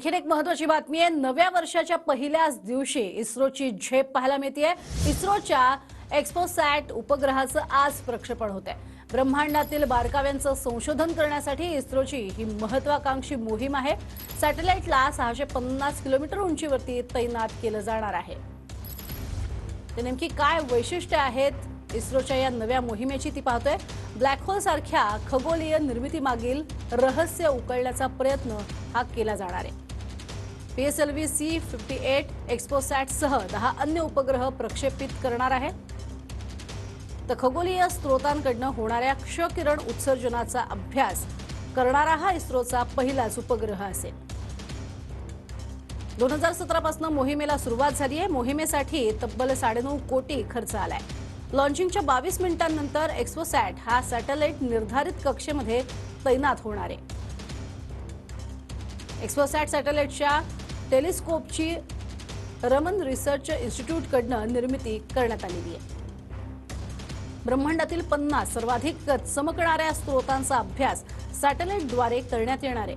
आणखी एक महत्त्वाची बातमी आहे। नव्या वर्षाच्या पहिल्याच दिवशी इस्रोची झेप पाहायला मिळते। इस्रोच्या एक्स्पोसॅट उपग्रहाचं आज प्रक्षेपण होत आहे। ब्रह्मांडातील बारकाव्यांचं संशोधन करण्यासाठी इस्रोची ही महत्त्वाकांक्षी मोहीम आहे। सॅटेलाइटला 650 किलोमीटर उंचीवरती तैनात केलं जाणार आहे। ते नेमकी काय वैशिष्ट्ये आहेत इस्रोच्या या नव्या मोहिमेची ती पाहतोय। ब्लॅक होल सारख्या खगोलीय निर्मितीमागील रहस्य उकळण्याचा प्रयत्न हा केला जाणार आहे। PSLV C-58 एक्स्पोसॅट सह 10 अन्य उपग्रह प्रक्षेपित करणार आहे। तर खगोलीय स्रोतांकडून होणाऱ्या क्ष-किरण उत्सर्जनाचा अभ्यास करणारा हा इस्रोचा पहिलाच उपग्रह असेल। 2017 पासून मोहिमेला सुरुवात झाली आहे। मोहिमेसाठी तब्बल 9.5 कोटी खर्च आलाय। लॉन्चिंगच्या 22 मिनिटांनंतर एक्स्पोसॅट हा सॅटेलाइट निर्धारित कक्षेमध्ये तैनात होणार आहे। एक्स्पोसॅट सॅटेलाइटच्या टेलिस्कोपची रमन रिसर्च इन्स्टिट्यूटकडून निर्मिती करण्यात आलेली आहे। ब्रह्मांडातील 50 सर्वाधिक चमकणाऱ्या स्रोतांचा अभ्यास सॅटेलाइटद्वारे करण्यात येणार आहे।